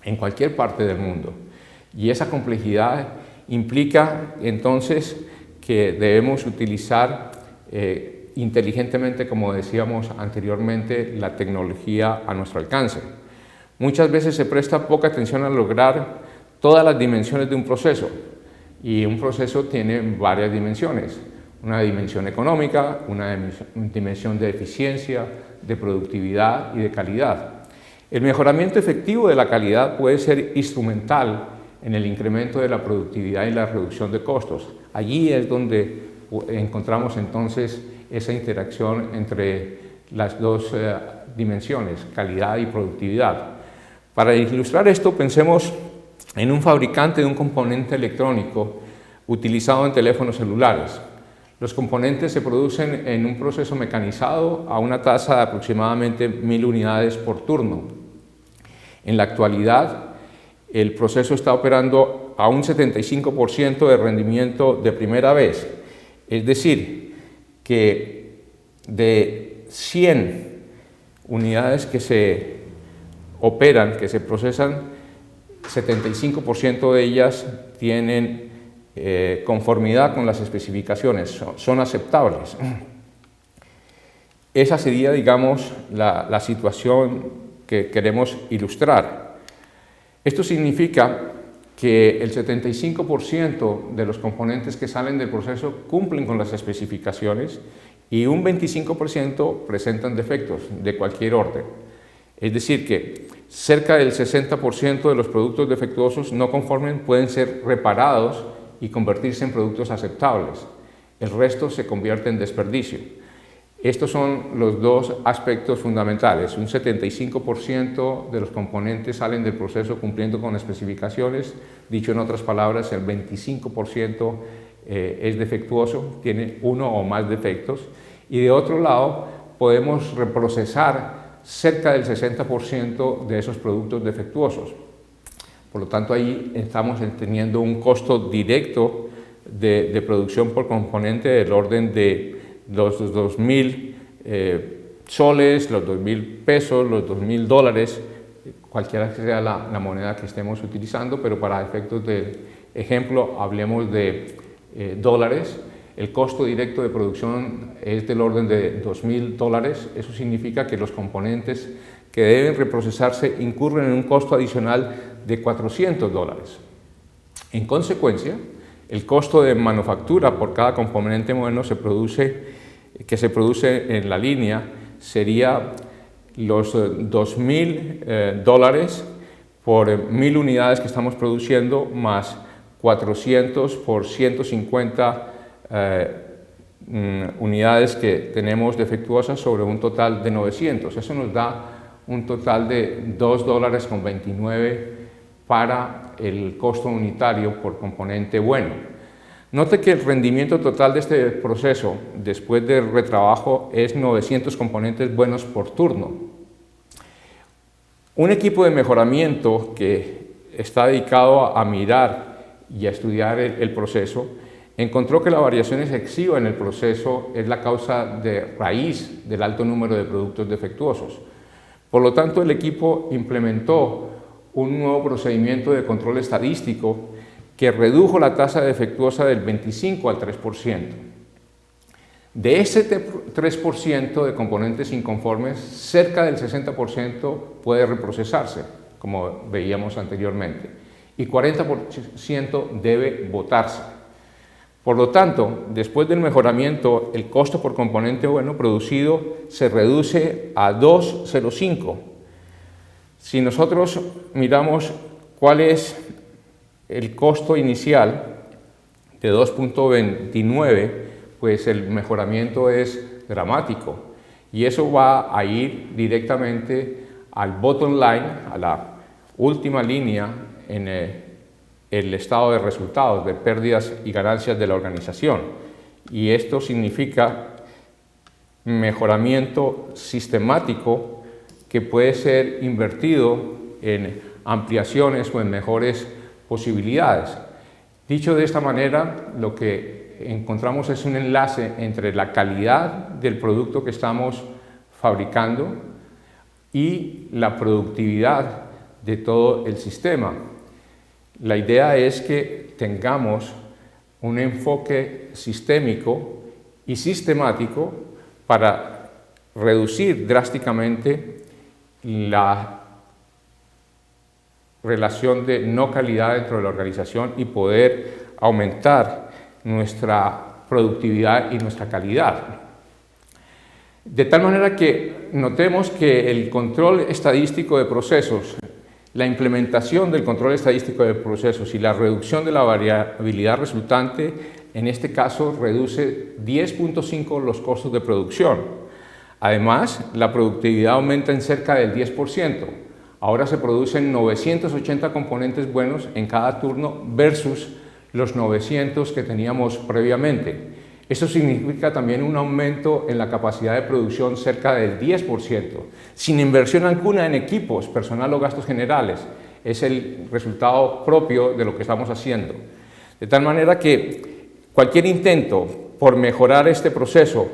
en cualquier parte del mundo. Y esa complejidad implica entonces que debemos utilizar inteligentemente, como decíamos anteriormente, la tecnología a nuestro alcance. Muchas veces se presta poca atención a lograr todas las dimensiones de un proceso, y un proceso tiene varias dimensiones: una dimensión económica, una dimensión de eficiencia, de productividad y de calidad. El mejoramiento efectivo de la calidad puede ser instrumental en el incremento de la productividad y la reducción de costos. Allí es donde encontramos entonces esa interacción entre las dos dimensiones, calidad y productividad. Para ilustrar esto, pensemos en un fabricante de un componente electrónico utilizado en teléfonos celulares. Los componentes se producen en un proceso mecanizado a una tasa de aproximadamente 1000 unidades por turno. En la actualidad, el proceso está operando a un 75% de rendimiento de primera vez. Es decir, que de 100 unidades que se operan, que se procesan, 75% de ellas tienen conformidad con las especificaciones, son aceptables. Esa sería, digamos, la situación que queremos ilustrar. Esto significa que el 75% de los componentes que salen del proceso cumplen con las especificaciones y un 25% presentan defectos de cualquier orden. Es decir, que cerca del 60% de los productos defectuosos no conformes pueden ser reparados y convertirse en productos aceptables. El resto se convierte en desperdicio. Estos son los dos aspectos fundamentales. Un 75% de los componentes salen del proceso cumpliendo con especificaciones. Dicho en otras palabras, el 25% es defectuoso, tiene uno o más defectos. Y de otro lado, podemos reprocesar cerca del 60% de esos productos defectuosos. Por lo tanto, ahí estamos teniendo un costo directo de producción por componente del orden de los 2.000 soles, los 2.000 pesos, los 2.000 dólares, cualquiera que sea la moneda que estemos utilizando, pero para efectos de ejemplo hablemos de dólares. El costo directo de producción es del orden de 2.000 dólares. Eso significa que los componentes que deben reprocesarse incurren en un costo adicional de 400 dólares. En consecuencia, el costo de manufactura por cada componente bueno que se produce en la línea sería los 2.000 dólares por 1.000 unidades que estamos produciendo más 400 por 150 unidades que tenemos defectuosas sobre un total de 900. Eso nos da un total de $2.29 para el costo unitario por componente bueno. Note que el rendimiento total de este proceso después del retrabajo es 900 componentes buenos por turno. Un equipo de mejoramiento que está dedicado a mirar y a estudiar el proceso encontró que la variación excesiva en el proceso es la causa de raíz del alto número de productos defectuosos. Por lo tanto, el equipo implementó un nuevo procedimiento de control estadístico que redujo la tasa defectuosa del 25 al 3%. De ese 3% de componentes inconformes, cerca del 60% puede reprocesarse, como veíamos anteriormente, y 40% debe botarse. Por lo tanto, después del mejoramiento, el costo por componente bueno producido se reduce a 2.05. Si nosotros miramos cuál es el costo inicial de 2.29, pues el mejoramiento es dramático y eso va a ir directamente al bottom line, a la última línea en el estado de resultados, de pérdidas y ganancias de la organización. Y esto significa mejoramiento sistemático que puede ser invertido en ampliaciones o en mejores posibilidades. Dicho de esta manera, lo que encontramos es un enlace entre la calidad del producto que estamos fabricando y la productividad de todo el sistema. La idea es que tengamos un enfoque sistémico y sistemático para reducir drásticamente la relación de no calidad dentro de la organización y poder aumentar nuestra productividad y nuestra calidad. De tal manera que notemos que el control estadístico de procesos, la implementación del control estadístico de procesos y la reducción de la variabilidad resultante, en este caso reduce 10.5 los costos de producción. Además, la productividad aumenta en cerca del 10%. Ahora se producen 980 componentes buenos en cada turno versus los 900 que teníamos previamente. Esto significa también un aumento en la capacidad de producción cerca del 10%, sin inversión alguna en equipos, personal o gastos generales. Es el resultado propio de lo que estamos haciendo. De tal manera que cualquier intento por mejorar este proceso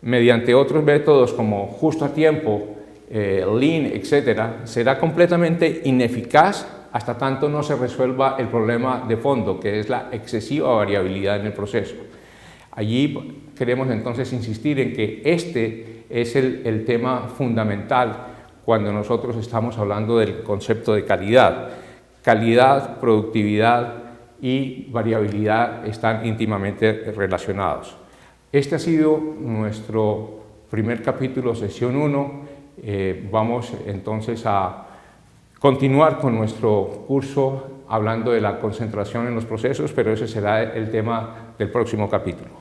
mediante otros métodos como justo a tiempo, lean, etcétera, será completamente ineficaz hasta tanto no se resuelva el problema de fondo, que es la excesiva variabilidad en el proceso. Allí queremos entonces insistir en que este es el tema fundamental cuando nosotros estamos hablando del concepto de calidad. Calidad, productividad y variabilidad están íntimamente relacionados. Este ha sido nuestro primer capítulo, sesión 1. Vamos entonces a continuar con nuestro curso hablando de la concentración en los procesos, pero ese será el tema del próximo capítulo.